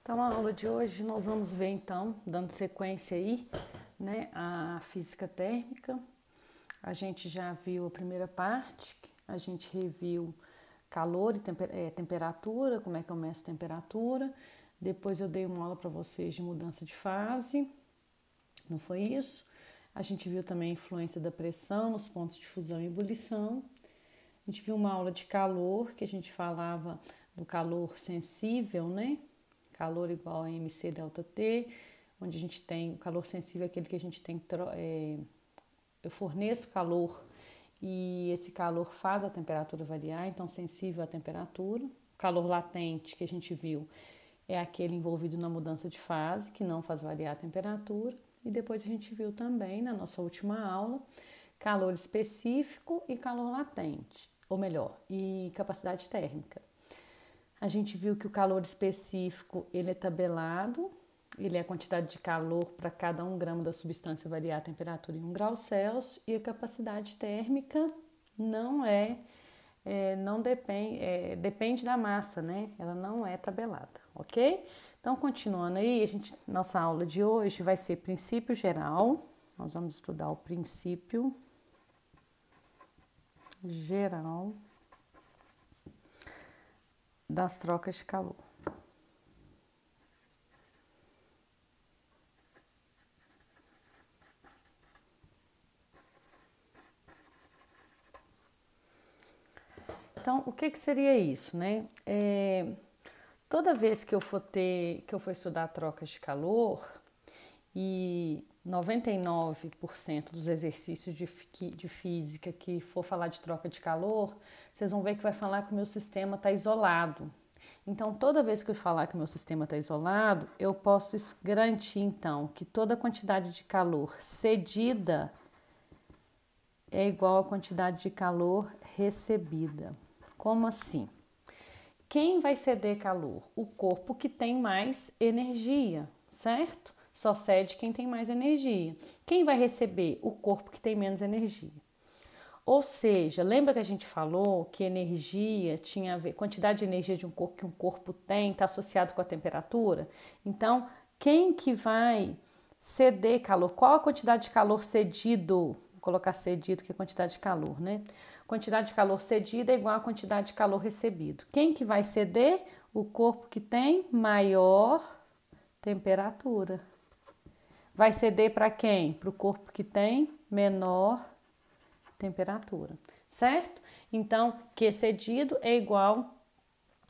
Então, a aula de hoje nós vamos ver então, dando sequência aí, né, a física térmica. A gente já viu a primeira parte, a gente reviu calor e temperatura, como é que eu meço temperatura. Depois eu dei uma aula para vocês de mudança de fase, não foi isso? A gente viu também a influência da pressão nos pontos de fusão e ebulição. A gente viu uma aula de calor, que a gente falava do calor sensível, né? Calor igual a mc delta T, onde a gente tem o calor sensível, aquele que a gente tem, eu forneço calor e esse calor faz a temperatura variar, então sensível à temperatura. O calor latente que a gente viu é aquele envolvido na mudança de fase, que não faz variar a temperatura. E depois a gente viu também, na nossa última aula, calor específico e calor latente, ou melhor, e capacidade térmica. A gente viu que o calor específico, ele é tabelado, ele é a quantidade de calor para cada 1 grama da substância variar a temperatura em 1 grau Celsius, e a capacidade térmica não depende, depende da massa, né? Ela não é tabelada, ok? Então, continuando aí, nossa aula de hoje vai ser princípio geral. Nós vamos estudar o princípio geral das trocas de calor. Então, o que seria isso, né? Toda vez que eu for estudar trocas de calor, e 99% dos exercícios de física que for falar de troca de calor, vocês vão ver que vai falar que o meu sistema está isolado. Então, toda vez que eu falar que o meu sistema está isolado, eu posso garantir, então, que toda a quantidade de calor cedida é igual à quantidade de calor recebida. Como assim? Quem vai ceder calor? O corpo que tem mais energia, certo? Só cede quem tem mais energia. Quem vai receber? O corpo que tem menos energia. Ou seja, lembra que a gente falou que energia tinha a ver, quantidade de energia de um corpo que um corpo tem está associado com a temperatura? Então, quem que vai ceder calor? Qual a quantidade de calor cedido? Vou colocar cedido, que é a quantidade de calor, né? Quantidade de calor cedida é igual à quantidade de calor recebido. Quem que vai ceder? O corpo que tem maior temperatura. Vai ceder para quem? Para o corpo que tem menor temperatura, certo? Então, Q cedido é igual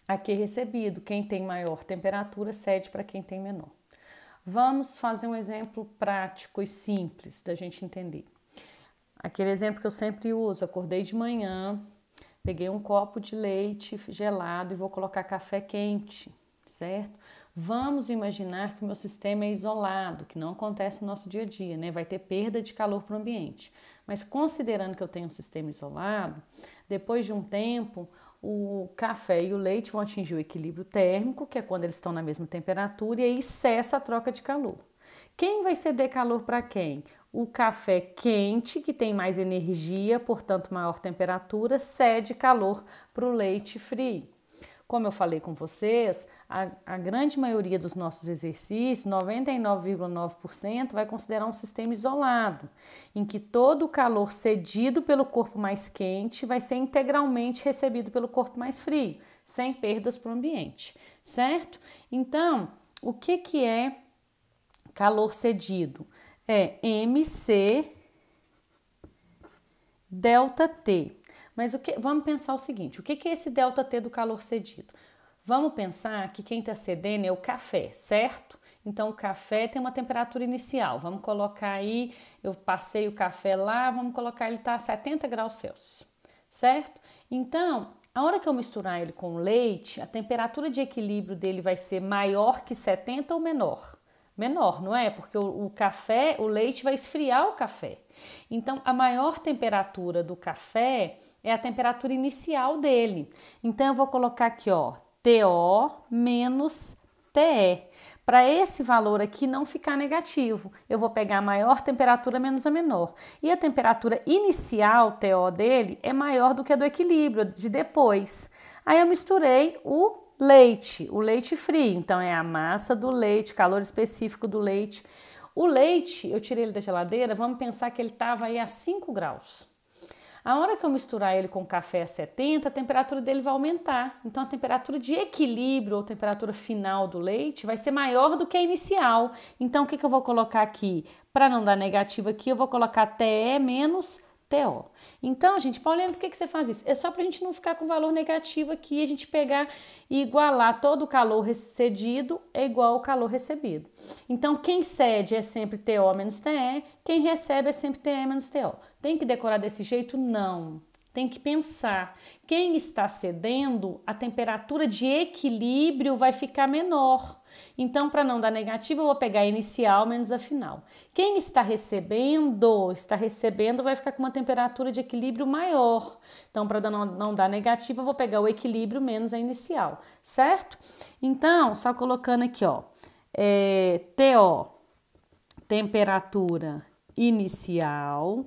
a Q recebido. Quem tem maior temperatura cede para quem tem menor. Vamos fazer um exemplo prático e simples da gente entender. Aquele exemplo que eu sempre uso: acordei de manhã, peguei um copo de leite gelado e vou colocar café quente, certo? Vamos imaginar que o meu sistema é isolado, que não acontece no nosso dia a dia, né? Vai ter perda de calor para o ambiente. Mas considerando que eu tenho um sistema isolado, depois de um tempo, o café e o leite vão atingir o equilíbrio térmico, que é quando eles estão na mesma temperatura, e aí cessa a troca de calor. Quem vai ceder calor para quem? O café quente, que tem mais energia, portanto maior temperatura, cede calor para o leite frio. Como eu falei com vocês, a grande maioria dos nossos exercícios, 99,9%, vai considerar um sistema isolado, em que todo o calor cedido pelo corpo mais quente vai ser integralmente recebido pelo corpo mais frio, sem perdas para o ambiente, certo? Então, o que é calor cedido? É mc delta T. Mas vamos pensar o seguinte: o que é esse delta T do calor cedido? Vamos pensar que quem está cedendo é o café, certo? Então o café tem uma temperatura inicial. Vamos colocar aí, eu passei o café lá, vamos colocar ele está a 70 graus Celsius, certo? Então, a hora que eu misturar ele com o leite, a temperatura de equilíbrio dele vai ser maior que 70 ou menor? Menor, não é? Porque o leite vai esfriar o café. Então, a maior temperatura do café é a temperatura inicial dele. Então, eu vou colocar aqui, ó, TO menos TE. Para esse valor aqui não ficar negativo, eu vou pegar a maior temperatura menos a menor. E a temperatura inicial, TO dele, é maior do que a do equilíbrio, de depois. Aí eu misturei o leite, o leite frio. Então, é a massa do leite, calor específico do leite. O leite, eu tirei ele da geladeira, vamos pensar que ele estava aí a 5 graus. A hora que eu misturar ele com café a 70, a temperatura dele vai aumentar. Então, a temperatura de equilíbrio ou temperatura final do leite vai ser maior do que a inicial. Então, o que eu vou colocar aqui? Para não dar negativo aqui, eu vou colocar TE menos TO. Então, gente, Pauliana, por que você faz isso? É só para a gente não ficar com valor negativo aqui, a gente pegar e igualar todo o calor cedido é igual ao calor recebido. Então, quem cede é sempre TO menos TE, quem recebe é sempre TE menos TO. Tem que decorar desse jeito? Não. Tem que pensar. Quem está cedendo, a temperatura de equilíbrio vai ficar menor. Então, para não dar negativo, eu vou pegar a inicial menos a final. Quem está recebendo, vai ficar com uma temperatura de equilíbrio maior. Então, para não dar negativo, eu vou pegar o equilíbrio menos a inicial, certo? Então, só colocando aqui, ó, TO, temperatura inicial,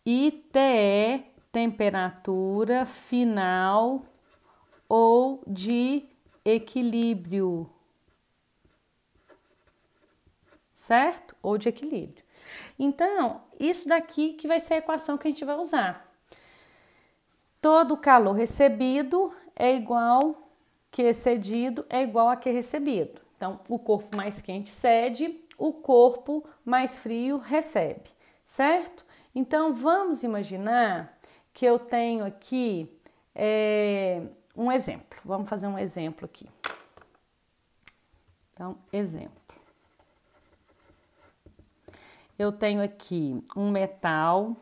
e TE, temperatura final ou de equilíbrio, certo? Ou de equilíbrio. Então, isso daqui que vai ser a equação que a gente vai usar. Todo calor recebido é igual Q cedido é igual a Q recebido. Então, o corpo mais quente cede, o corpo mais frio recebe, certo? Então, vamos imaginar que eu tenho aqui um exemplo. Vamos fazer um exemplo aqui. Então, exemplo. Eu tenho aqui um metal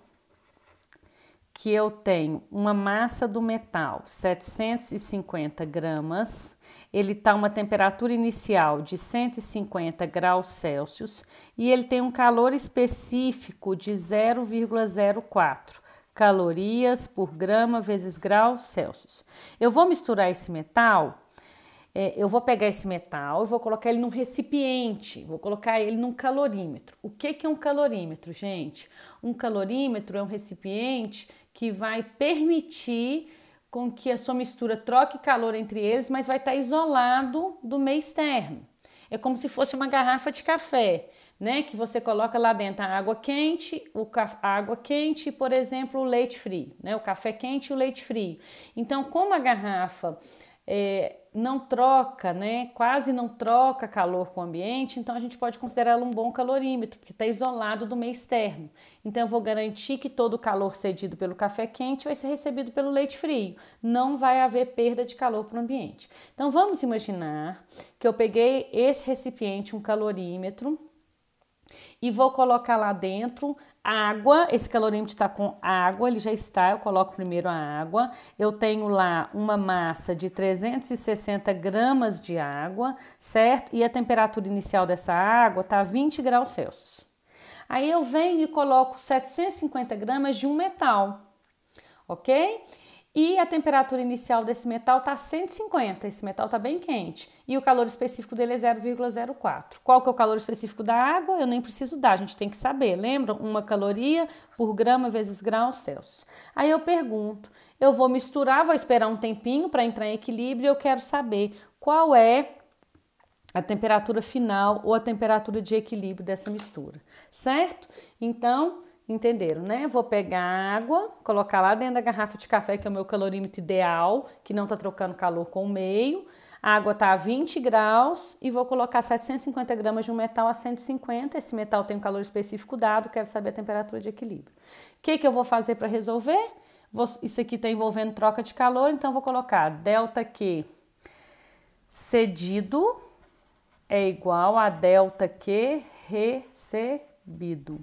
que eu tenho uma massa do metal, 750 gramas, ele está uma temperatura inicial de 150 graus Celsius e ele tem um calor específico de 0,04 calorias por grama vezes grau Celsius. Eu vou misturar esse metal, eu vou pegar esse metal e vou colocar ele num recipiente, vou colocar ele num calorímetro. O que é um calorímetro, gente? Um calorímetro é um recipiente que vai permitir com que a sua mistura troque calor entre eles, mas vai estar isolado do meio externo. É como se fosse uma garrafa de café, né? Que você coloca lá dentro a água quente, a água quente e, por exemplo, o leite frio, né? O café quente e o leite frio. Então, como a garrafa não troca, né? Quase não troca calor com o ambiente, então a gente pode considerá-lo um bom calorímetro, porque está isolado do meio externo. Então eu vou garantir que todo o calor cedido pelo café quente vai ser recebido pelo leite frio. Não vai haver perda de calor para o ambiente. Então vamos imaginar que eu peguei esse recipiente, um calorímetro, e vou colocar lá dentro água. Esse calorímetro está com água, ele já está, eu coloco primeiro a água. Eu tenho lá uma massa de 360 gramas de água, certo? E a temperatura inicial dessa água está 20 graus Celsius. Aí eu venho e coloco 750 gramas de um metal, ok? E a temperatura inicial desse metal está 150, esse metal está bem quente. E o calor específico dele é 0,04. Qual que é o calor específico da água? Eu nem preciso dar, a gente tem que saber. Lembra? 1 caloria por grama vezes graus Celsius. Aí eu pergunto, eu vou misturar, vou esperar um tempinho para entrar em equilíbrio e eu quero saber qual é a temperatura final ou a temperatura de equilíbrio dessa mistura, certo? Então, entenderam, né? Vou pegar água, colocar lá dentro da garrafa de café, que é o meu calorímetro ideal, que não tá trocando calor com o meio. A água tá a 20 graus e vou colocar 750 gramas de um metal a 150. Esse metal tem um calor específico dado, quero saber a temperatura de equilíbrio. O que eu vou fazer para resolver? Isso aqui está envolvendo troca de calor, então vou colocar ΔQ cedido é igual a ΔQ recebido.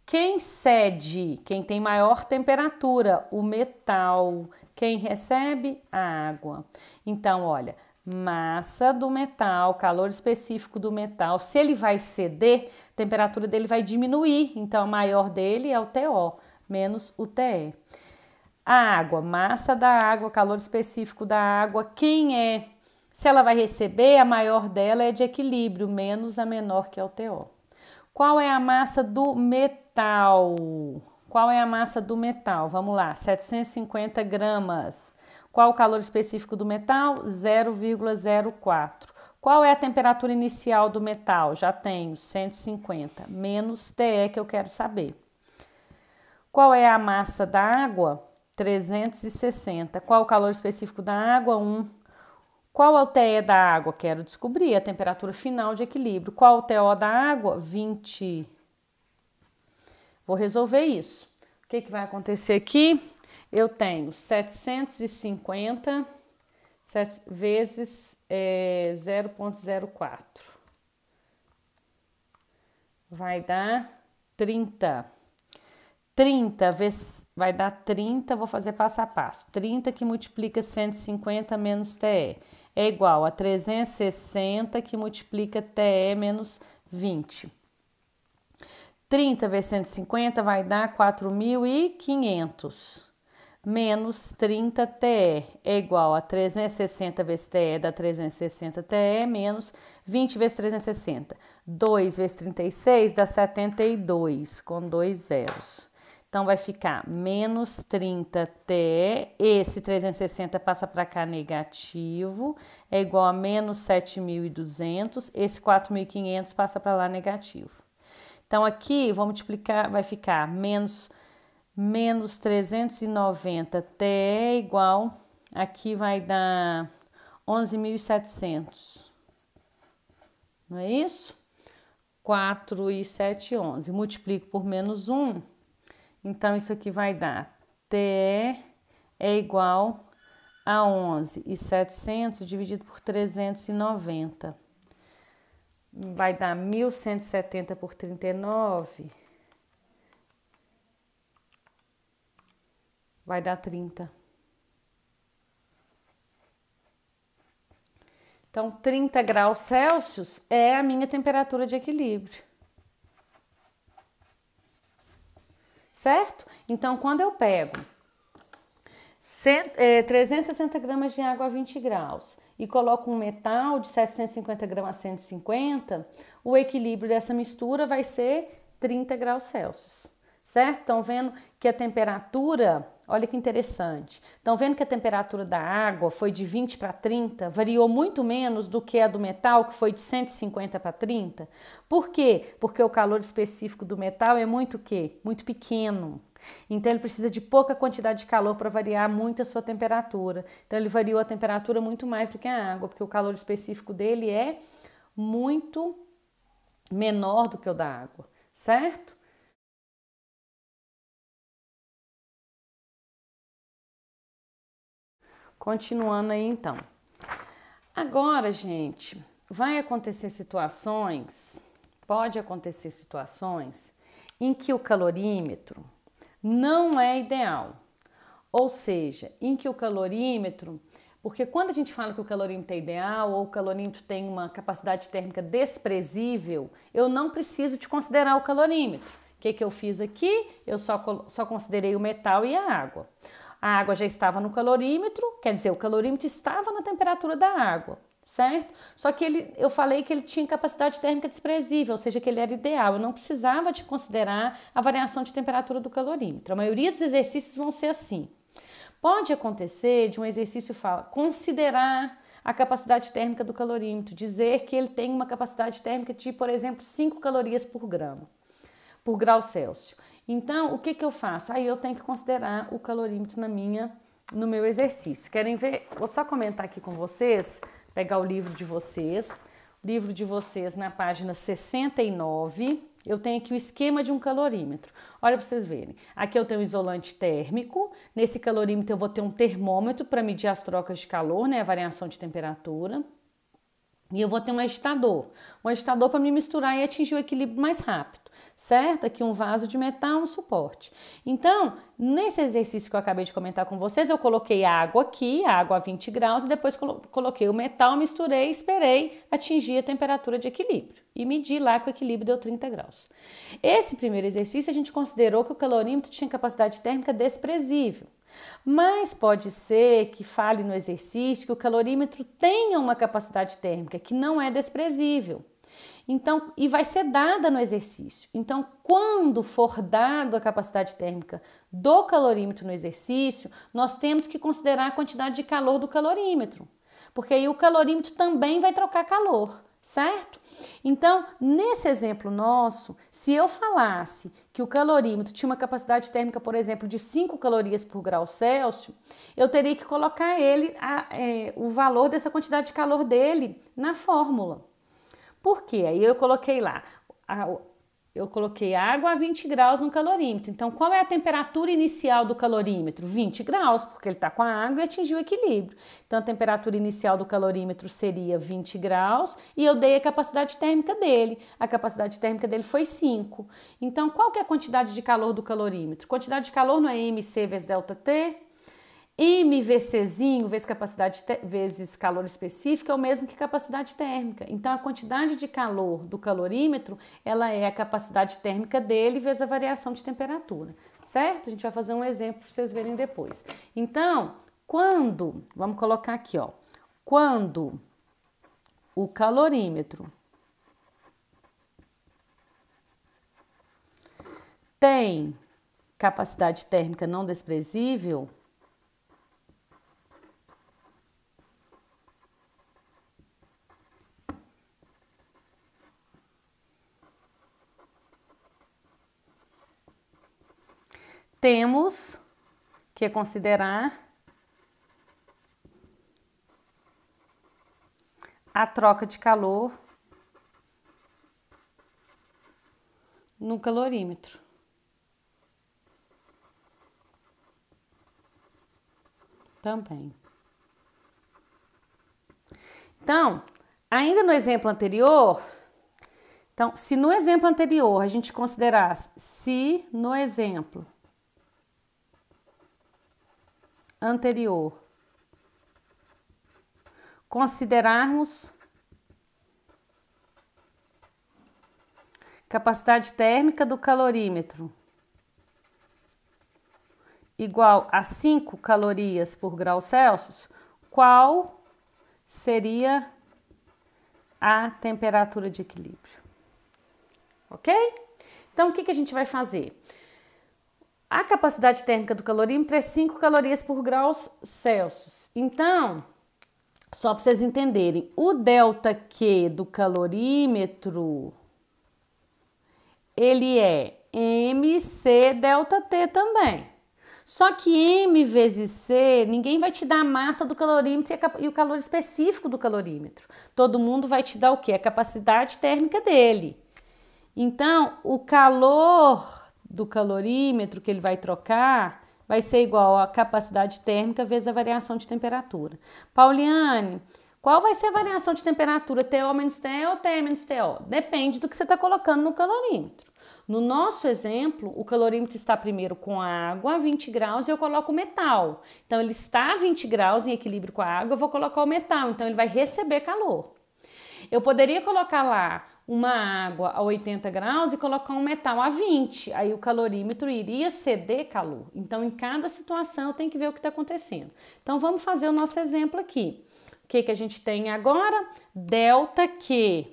Quem cede? Quem tem maior temperatura? O metal. Quem recebe? A água. Então, olha, massa do metal, calor específico do metal. Se ele vai ceder, a temperatura dele vai diminuir. Então, a maior dele é o TO, menos o TE. A água, massa da água, calor específico da água. Quem é? Se ela vai receber, a maior dela é de equilíbrio, menos a menor, que é o TO. Qual é a massa do metal? Qual é a massa do metal? Vamos lá, 750 gramas. Qual o calor específico do metal? 0,04. Qual é a temperatura inicial do metal? Já tenho 150, menos TE que eu quero saber. Qual é a massa da água? 360. Qual o calor específico da água? 1. Qual é o TE da água? Quero descobrir a temperatura final de equilíbrio. Qual o TO da água? 20. Vou resolver isso. O que vai acontecer aqui? Eu tenho 750 vezes 0,04. Vai dar 30. 30 vezes, vai dar 30, vou fazer passo a passo. 30 que multiplica 150 menos TE é igual a 360 que multiplica TE menos 20. 30 vezes 150 vai dar 4.500. Menos 30 TE é igual a 360 vezes TE dá 360 TE menos 20 vezes 360. 2 vezes 36 dá 72, com 2 zeros. Então, vai ficar menos 30 TE, esse 360 passa para cá negativo, é igual a menos 7.200, esse 4.500 passa para lá negativo. Então, aqui, vou multiplicar, vai ficar menos 390 TE é igual, aqui vai dar 11.700. Não é isso? 4 e 7, 11. Multiplico por menos 1. Então, isso aqui vai dar TE é igual a 11.700 dividido por 390. Vai dar 1.170 por 39. Vai dar 30. Então, 30 graus Celsius é a minha temperatura de equilíbrio. Certo? Então, quando eu pego 360 gramas de água a 20 graus e coloco um metal de 750 gramas a 150, o equilíbrio dessa mistura vai ser 30 graus Celsius. Certo? Estão vendo que a temperatura, olha que interessante, estão vendo que a temperatura da água foi de 20 para 30, variou muito menos do que a do metal, que foi de 150 para 30. Por quê? Porque o calor específico do metal é muito quê? Muito pequeno. Então, ele precisa de pouca quantidade de calor para variar muito a sua temperatura. Então, ele variou a temperatura muito mais do que a água, porque o calor específico dele é muito menor do que o da água, certo? Continuando aí, então. Agora, gente, pode acontecer situações em que o calorímetro não é ideal. Ou seja, em que o calorímetro, porque quando a gente fala que o calorímetro é ideal ou o calorímetro tem uma capacidade térmica desprezível, eu não preciso de considerar o calorímetro. O que eu fiz aqui? Eu só considerei o metal e a água. A água já estava no calorímetro, quer dizer, o calorímetro estava na temperatura da água, certo? Só que eu falei que ele tinha capacidade térmica desprezível, ou seja, que ele era ideal. Eu não precisava de considerar a variação de temperatura do calorímetro. A maioria dos exercícios vão ser assim. Pode acontecer de um exercício considerar a capacidade térmica do calorímetro, dizer que ele tem uma capacidade térmica de, por exemplo, 5 calorias por grau Celsius. Então, o que eu faço? Aí eu tenho que considerar o calorímetro no meu exercício. Querem ver? Vou só comentar aqui com vocês, pegar o livro de vocês. O livro de vocês, na página 69, eu tenho aqui o esquema de um calorímetro. Olha para vocês verem. Aqui eu tenho um isolante térmico. Nesse calorímetro eu vou ter um termômetro para medir as trocas de calor, né, a variação de temperatura. E eu vou ter um agitador para me misturar e atingir o equilíbrio mais rápido, certo? Aqui um vaso de metal, um suporte. Então, nesse exercício que eu acabei de comentar com vocês, eu coloquei a água aqui, a água a 20 graus, e depois coloquei o metal, misturei e esperei atingir a temperatura de equilíbrio. E medi lá que o equilíbrio deu 30 graus. Esse primeiro exercício a gente considerou que o calorímetro tinha capacidade térmica desprezível. Mas pode ser que fale no exercício que o calorímetro tenha uma capacidade térmica que não é desprezível. Então, e vai ser dada no exercício. Então, quando for dado a capacidade térmica do calorímetro no exercício, nós temos que considerar a quantidade de calor do calorímetro, porque aí o calorímetro também vai trocar calor, certo? Então, nesse exemplo nosso, se eu falasse que o calorímetro tinha uma capacidade térmica, por exemplo, de 5 calorias por grau Celsius, eu teria que colocar o valor dessa quantidade de calor dele na fórmula. Por quê? Aí eu coloquei lá, eu coloquei água a 20 graus no calorímetro. Então, qual é a temperatura inicial do calorímetro? 20 graus, porque ele está com a água e atingiu o equilíbrio. Então, a temperatura inicial do calorímetro seria 20 graus e eu dei a capacidade térmica dele. A capacidade térmica dele foi 5. Então, qual que é a quantidade de calor do calorímetro? Quantidade de calor não é MC vezes ΔT? MVCzinho vezes capacidade vezes calor específico é o mesmo que capacidade térmica. Então, a quantidade de calor do calorímetro, ela é a capacidade térmica dele vezes a variação de temperatura, certo? A gente vai fazer um exemplo para vocês verem depois. Então, vamos colocar aqui, ó, quando o calorímetro tem capacidade térmica não desprezível, temos que considerar a troca de calor no calorímetro. Também. Então, ainda no exemplo anterior, se no exemplo anterior a gente considerasse, se no exemplo anterior considerarmos capacidade térmica do calorímetro igual a 5 calorias por grau Celsius, qual seria a temperatura de equilíbrio? Ok? Então, o que a gente vai fazer? A capacidade térmica do calorímetro é 5 calorias por graus Celsius. Então, só para vocês entenderem, o ΔQ do calorímetro, ele é MC∆T também. Só que M vezes C, ninguém vai te dar a massa do calorímetro e o calor específico do calorímetro. Todo mundo vai te dar o quê? A capacidade térmica dele. Então, o calor do calorímetro que ele vai trocar vai ser igual a capacidade térmica vezes a variação de temperatura. Pauliane, qual vai ser a variação de temperatura? TO menos TE ou TE menos TO? Depende do que você está colocando no calorímetro. No nosso exemplo, o calorímetro está primeiro com a água a 20 graus e eu coloco o metal. Então, ele está a 20 graus em equilíbrio com a água, eu vou colocar o metal, então ele vai receber calor. Eu poderia colocar lá uma água a 80 graus e colocar um metal a 20, aí o calorímetro iria ceder calor. Então, em cada situação, eu tenho que ver o que está acontecendo. Então, vamos fazer o nosso exemplo aqui. O que a gente tem agora? ΔQ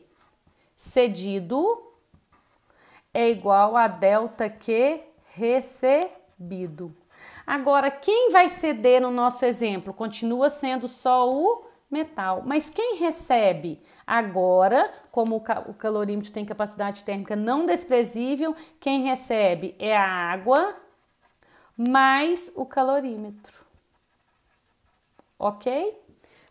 cedido é igual a ΔQ recebido. Agora, quem vai ceder no nosso exemplo? Continua sendo só o metal. Mas quem recebe? Agora, como o calorímetro tem capacidade térmica não desprezível, quem recebe é a água mais o calorímetro. Ok?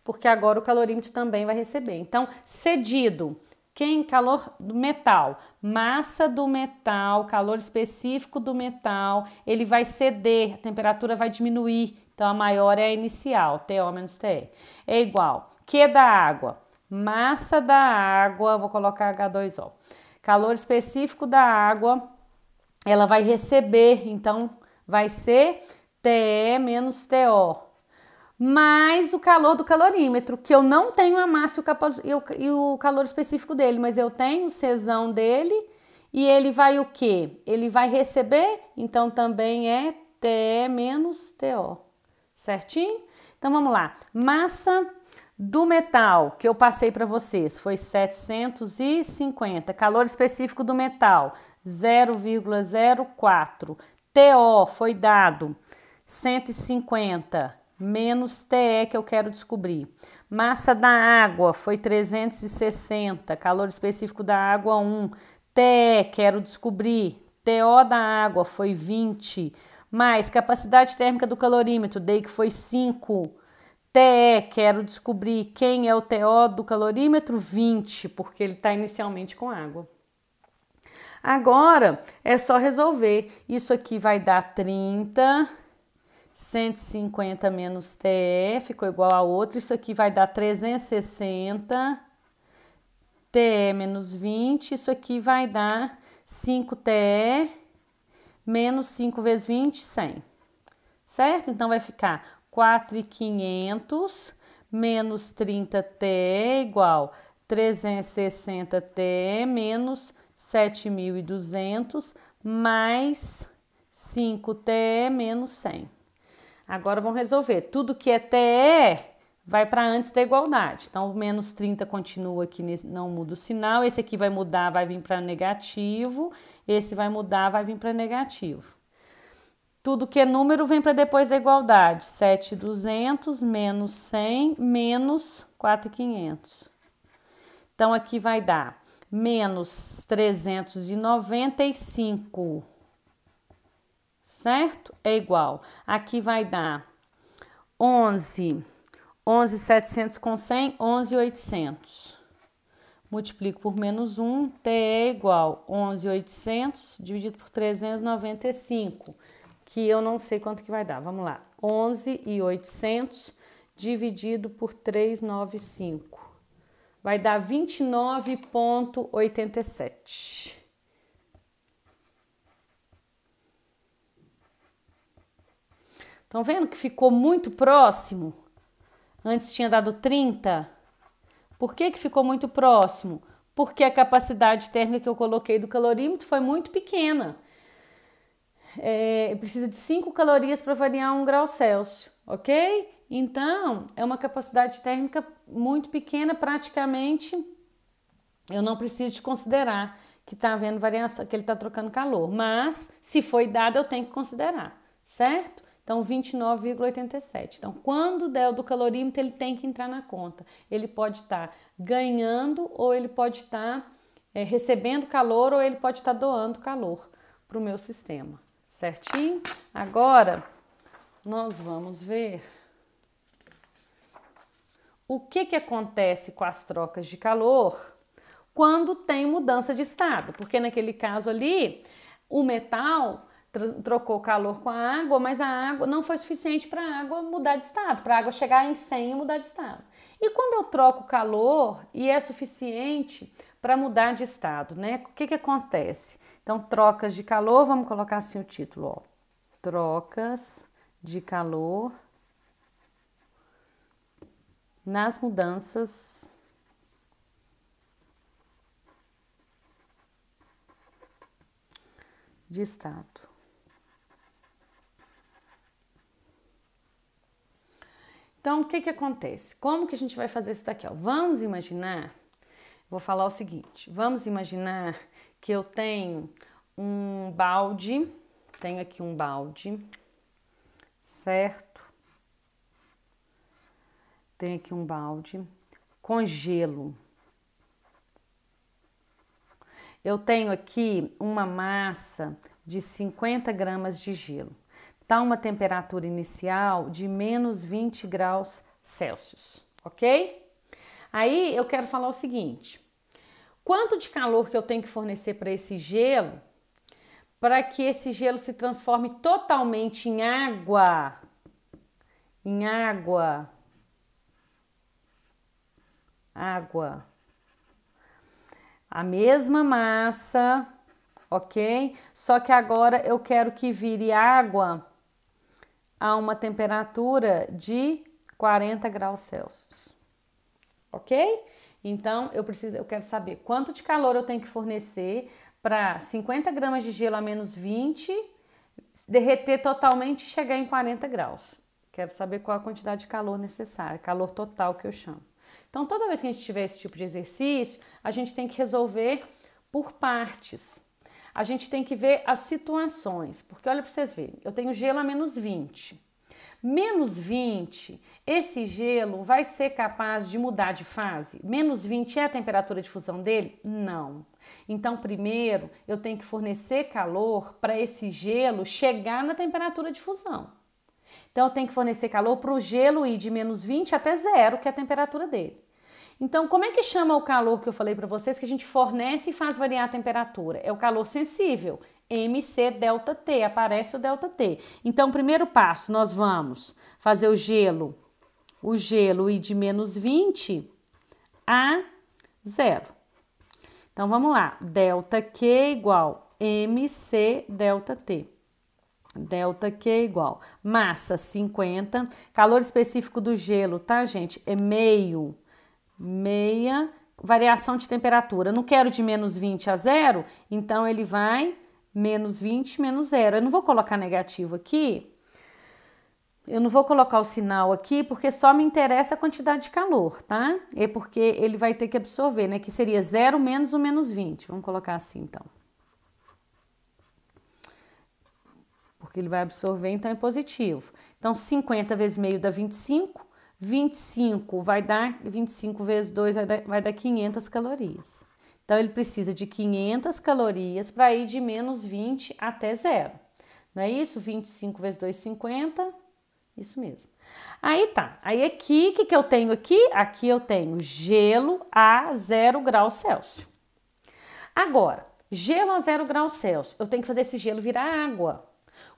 Porque agora o calorímetro também vai receber. Então, cedido. Quem? Calor do metal, massa do metal, calor específico do metal, ele vai ceder, a temperatura vai diminuir, então a maior é a inicial, TO menos TE. É igual, Q da água, massa da água, vou colocar H2O, calor específico da água, ela vai receber, então vai ser TE menos TO. Mais o calor do calorímetro, que eu não tenho a massa e o calor específico dele, mas eu tenho o Czão dele e ele vai o quê? Ele vai receber, então também é TE menos TO, certinho? Então vamos lá, massa Do metal que eu passei para vocês foi 750. Calor específico do metal, 0,04. TO foi dado 150 menos TE que eu quero descobrir. Massa da água foi 360. Calor específico da água 1. TE quero descobrir. TO da água foi 20. Mais capacidade térmica do calorímetro, dei que foi 5. TE, quero descobrir quem é o TO do calorímetro, 20, porque ele está inicialmente com água. Agora, é só resolver. Isso aqui vai dar 30, 150 menos TE, ficou igual a outra. Isso aqui vai dar 360, TE menos 20. Isso aqui vai dar 5 TE menos 5 vezes 20, 100. Certo? Então, vai ficar 4.500 menos 30T igual 360T menos 7.200 mais 5T menos 100. Agora vamos resolver. Tudo que é TE vai para antes da igualdade. Então, o menos 30 continua aqui, não muda o sinal. Esse aqui vai mudar, vai vir para negativo. Esse vai mudar, vai vir para negativo. Tudo que é número vem para depois da igualdade. 7.200 menos 100 menos 4.500. Então, aqui vai dar menos 395, certo? É igual. Aqui vai dar 11.700 com 100, 11.800. Multiplico por menos 1, T é igual 11.800 dividido por 395. Que eu não sei quanto que vai dar. Vamos lá. 11.800 dividido por 395. Vai dar 29,87. Estão vendo que ficou muito próximo? Antes tinha dado 30. Por que ficou muito próximo? Porque a capacidade térmica que eu coloquei do calorímetro foi muito pequena. Precisa de 5 calorias para variar 1 grau Celsius, ok? Então, é uma capacidade térmica muito pequena, praticamente eu não preciso de considerar que está havendo variação, que ele está trocando calor. Mas, se foi dado, eu tenho que considerar, certo? Então, 29,87. Então, quando der o do calorímetro, ele tem que entrar na conta. Ele pode estar ganhando ou ele pode estar recebendo calor ou ele pode estar doando calor para o meu sistema. Certinho? Agora, nós vamos ver o que acontece com as trocas de calor quando tem mudança de estado. Porque naquele caso ali, o metal trocou calor com a água, mas a água não foi suficiente para a água mudar de estado, para a água chegar em 100 e mudar de estado. E quando eu troco calor e é suficiente para mudar de estado, né? O que acontece? Então, trocas de calor, vamos colocar assim o título, ó. Trocas de calor nas mudanças de estado. Então, o que acontece? Como que a gente vai fazer isso daqui? Ó? Vamos imaginar, vou falar o seguinte, vamos imaginar que eu tenho um balde, tenho aqui um balde, certo? Tenho aqui um balde com gelo. Eu tenho aqui uma massa de 50 gramas de gelo. Tá uma temperatura inicial de menos 20 graus Celsius, ok? Aí eu quero falar o seguinte: quanto de calor que eu tenho que fornecer para esse gelo, para que esse gelo se transforme totalmente em água? Água. A mesma massa, ok? Só que agora eu quero que vire água a uma temperatura de 40 graus Celsius, ok? Então, eu quero saber quanto de calor eu tenho que fornecer para 50 gramas de gelo a menos 20 derreter totalmente e chegar em 40 graus. Quero saber qual a quantidade de calor necessária, calor total que eu chamo. Então, toda vez que a gente tiver esse tipo de exercício, a gente tem que resolver por partes. A gente tem que ver as situações, porque olha para vocês verem, eu tenho gelo a menos 20. Menos 20, esse gelo vai ser capaz de mudar de fase? Menos 20 é a temperatura de fusão dele? Não. Então, primeiro, eu tenho que fornecer calor para esse gelo chegar na temperatura de fusão. Então, eu tenho que fornecer calor para o gelo ir de menos 20 até zero, que é a temperatura dele. Então, como é que chama o calor que eu falei para vocês que a gente fornece e faz variar a temperatura? É o calor sensível, MC delta T, aparece o delta T. Então, primeiro passo, nós vamos fazer o gelo ir de menos 20 a zero. Então, vamos lá, delta Q igual MC delta T. Delta Q igual massa 50, calor específico do gelo, tá, gente? É meia variação de temperatura. Eu não quero de menos 20 a zero, então ele vai menos 20, menos zero. Eu não vou colocar negativo aqui, eu não vou colocar o sinal aqui, porque só me interessa a quantidade de calor, tá? É porque ele vai ter que absorver, né? Que seria 0 menos o menos 20. Vamos colocar assim, então. Porque ele vai absorver, então é positivo. Então, 50 vezes meio dá 25. 25 vai dar, 25 vezes 2 vai dar 500 calorias. Então, ele precisa de 500 calorias para ir de menos 20 até zero. Não é isso? 25 vezes 2, 50. Isso mesmo. Aí tá. Aí aqui, o que eu tenho aqui? Aqui eu tenho gelo a 0 graus Celsius. Agora, gelo a 0 graus Celsius. Eu tenho que fazer esse gelo virar água.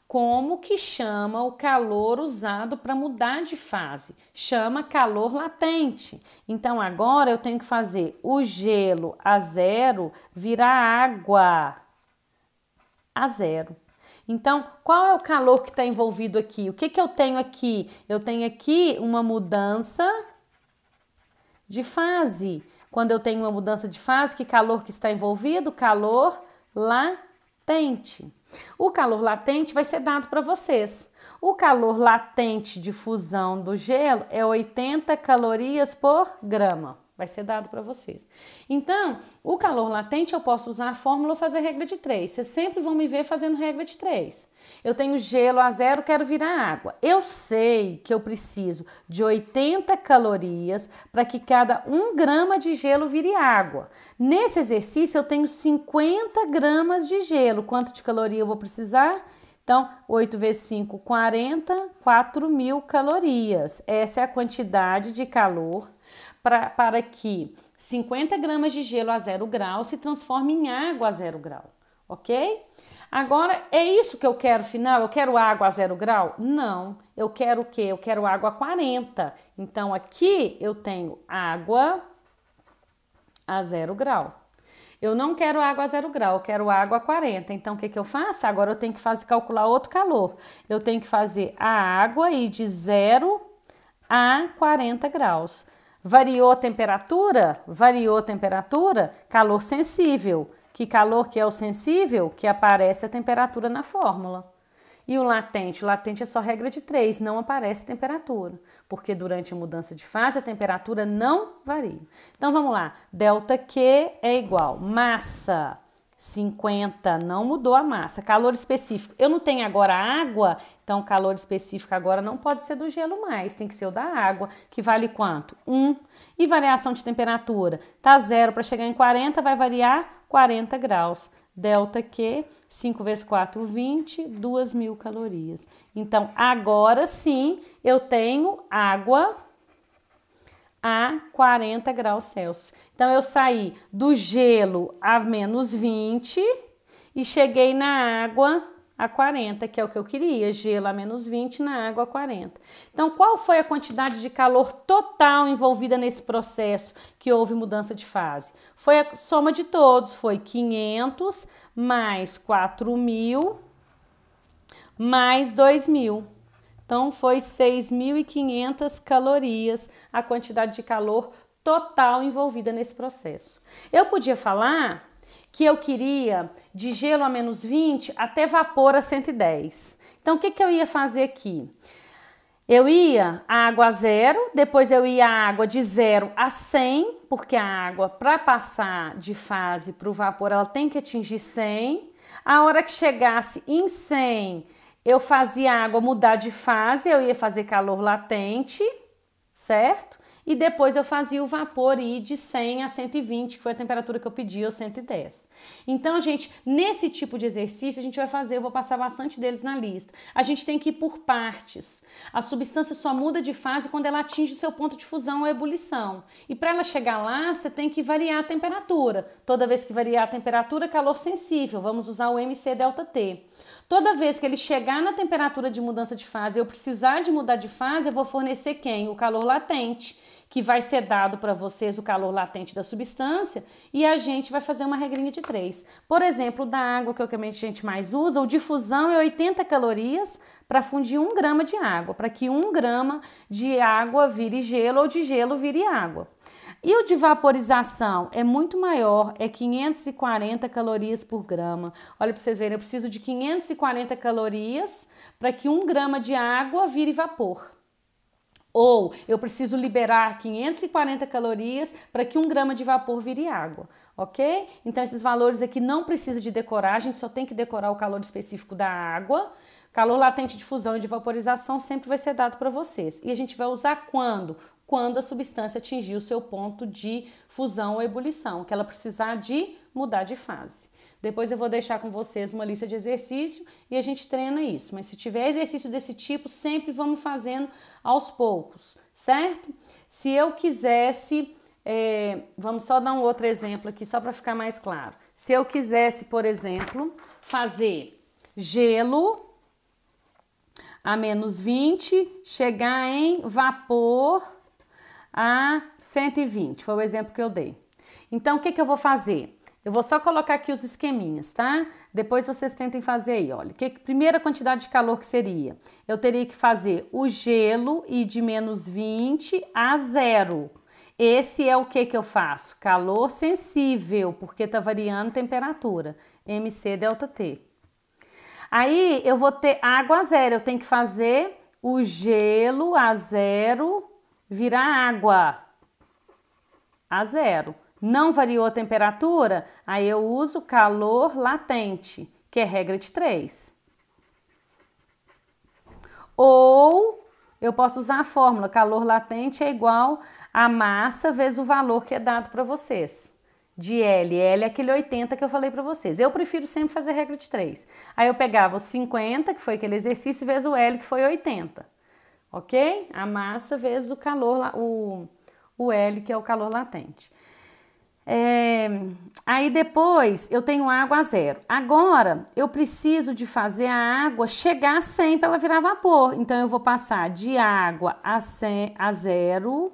Como que chama o calor usado para mudar de fase? Chama calor latente. Então, agora eu tenho que fazer o gelo a 0 virar água a 0. Então, qual é o calor que está envolvido aqui? O que eu tenho aqui? Eu tenho aqui uma mudança de fase. Quando eu tenho uma mudança de fase, que calor que está envolvido? Calor latente. O calor latente vai ser dado para vocês. O calor latente de fusão do gelo é 80 calorias por grama. Vai ser dado para vocês. Então, o calor latente eu posso usar a fórmula ou fazer regra de 3. Vocês sempre vão me ver fazendo regra de 3. Eu tenho gelo a 0, quero virar água. Eu sei que eu preciso de 80 calorias para que cada 1 grama de gelo vire água. Nesse exercício, eu tenho 50 gramas de gelo. Quanto de caloria eu vou precisar? Então, 8 vezes 5, 40, 4.000 calorias. Essa é a quantidade de calor para que 50 gramas de gelo a 0 grau se transforme em água a 0 grau, ok? Agora, é isso que eu quero final? Eu quero água a 0 grau? Não, eu quero o quê? Eu quero água a 40. Então, aqui eu tenho água a 0 grau. Eu não quero água a 0 grau, eu quero água a 40. Então, o que eu faço? Agora eu tenho que calcular outro calor. Eu tenho que fazer a água ir de 0 a 40 graus. Variou a temperatura? Variou a temperatura, calor sensível. Que calor que é o sensível? Que aparece a temperatura na fórmula. E o latente? O latente é só regra de 3, não aparece temperatura. Porque durante a mudança de fase, a temperatura não varia. Então, vamos lá. Delta Q é igual massa 50, não mudou a massa. Calor específico. Eu não tenho agora água, então calor específico agora não pode ser do gelo mais, tem que ser o da água, que vale quanto? 1. E variação de temperatura? Tá 0 para chegar em 40, vai variar 40 graus. Delta Q, 5 vezes 4, 20, 2.000 calorias. Então, agora sim, eu tenho água a 40 graus Celsius. Então, eu saí do gelo a menos 20 e cheguei na água a 40, que é o que eu queria, gelo a menos 20 na água a 40. Então, qual foi a quantidade de calor total envolvida nesse processo que houve mudança de fase? Foi a soma de todos, foi 500 mais 4.000 mais 2.000. Então, foi 6.500 calorias a quantidade de calor total envolvida nesse processo. Eu podia falar que eu queria de gelo a menos 20 até vapor a 110. Então, o que eu ia fazer aqui? Eu ia a água a 0, depois eu ia a água de 0 a 100, porque a água, para passar de fase para o vapor, ela tem que atingir 100. A hora que chegasse em 100, eu fazia a água mudar de fase, eu ia fazer calor latente, certo? E depois eu fazia o vapor ir de 100 a 120, que foi a temperatura que eu pedi, ou 110. Então, gente, nesse tipo de exercício a gente vai fazer, eu vou passar bastante deles na lista. A gente tem que ir por partes. A substância só muda de fase quando ela atinge o seu ponto de fusão ou ebulição. E para ela chegar lá, você tem que variar a temperatura. Toda vez que variar a temperatura, calor sensível. Vamos usar o MC∆T. Toda vez que ele chegar na temperatura de mudança de fase e eu precisar de mudar de fase, eu vou fornecer quem? O calor latente, que vai ser dado para vocês o calor latente da substância e a gente vai fazer uma regrinha de 3. Por exemplo, da água, que é o que a gente mais usa, o de fusão é 80 calorias para fundir 1 grama de água, para que 1 grama de água vire gelo ou de gelo vire água. E o de vaporização é muito maior, é 540 calorias por grama. Olha para vocês verem, eu preciso de 540 calorias para que 1 grama de água vire vapor. Ou eu preciso liberar 540 calorias para que 1 grama de vapor vire água, ok? Então esses valores aqui não precisa de decorar, a gente só tem que decorar o calor específico da água. Calor latente de fusão e de vaporização sempre vai ser dado para vocês. E a gente vai usar quando? Quando a substância atingir o seu ponto de fusão ou ebulição, que ela precisar de mudar de fase. Depois eu vou deixar com vocês uma lista de exercício e a gente treina isso. Mas se tiver exercício desse tipo, sempre vamos fazendo aos poucos, certo? Se eu quisesse, vamos só dar um outro exemplo aqui, só para ficar mais claro. Se eu quisesse, por exemplo, fazer gelo a menos 20, chegar em vapor a 120, foi o exemplo que eu dei. Então, o que eu vou fazer? Eu vou só colocar aqui os esqueminhas, tá? Depois vocês tentem fazer aí, olha. Primeira quantidade de calor que seria? Eu teria que fazer o gelo ir de menos 20 a 0. Esse é o que eu faço? Calor sensível, porque tá variando temperatura. MC∆T. Aí eu vou ter água a 0, eu tenho que fazer o gelo a 0 virar água a 0. Não variou a temperatura, aí eu uso calor latente, que é regra de 3. Ou eu posso usar a fórmula, calor latente é igual a massa vezes o valor que é dado para vocês. De L. L é aquele 80 que eu falei para vocês. Eu prefiro sempre fazer regra de 3. Aí eu pegava os 50, que foi aquele exercício, vezes o L, que foi 80. Ok? A massa vezes o calor, o L, que é o calor latente. Aí depois eu tenho água a 0. Agora eu preciso de fazer a água chegar a 100 para ela virar vapor. Então eu vou passar de água a 0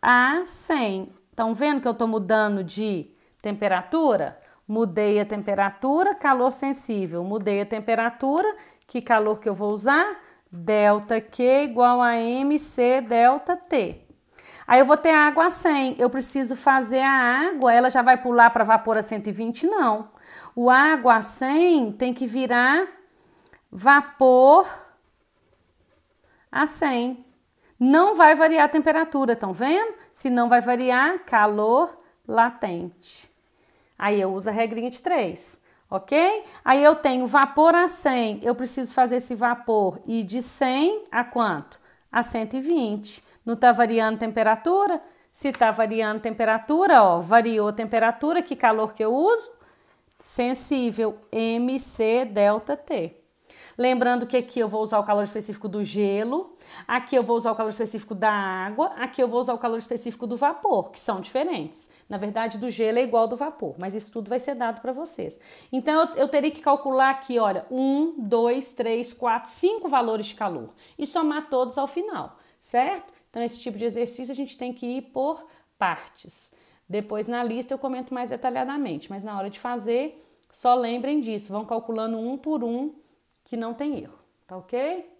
a 100. Estão vendo que eu estou mudando de temperatura? Mudei a temperatura, calor sensível. Mudei a temperatura, que calor que eu vou usar? ΔQ igual a MC∆T. Aí eu vou ter água a 100. Eu preciso fazer a água, ela já vai pular para vapor a 120? Não. O água a 100 tem que virar vapor a 100. Não vai variar a temperatura, estão vendo? Se não vai variar, calor latente. Aí eu uso a regrinha de 3, ok? Aí eu tenho vapor a 100, eu preciso fazer esse vapor ir de 100 a quanto? A 120. Não está variando temperatura? Se está variando temperatura, ó, variou a temperatura, que calor que eu uso? Sensível, MC∆T. Lembrando que aqui eu vou usar o calor específico do gelo, aqui eu vou usar o calor específico da água, aqui eu vou usar o calor específico do vapor, que são diferentes. Na verdade, do gelo é igual ao do vapor, mas isso tudo vai ser dado para vocês. Então, eu teria que calcular aqui, olha, 1, 2, 3, 4, 5 valores de calor e somar todos ao final, certo? Então, esse tipo de exercício a gente tem que ir por partes. Depois, na lista, eu comento mais detalhadamente, mas na hora de fazer, só lembrem disso, vão calculando um por um, que não tem erro, tá ok?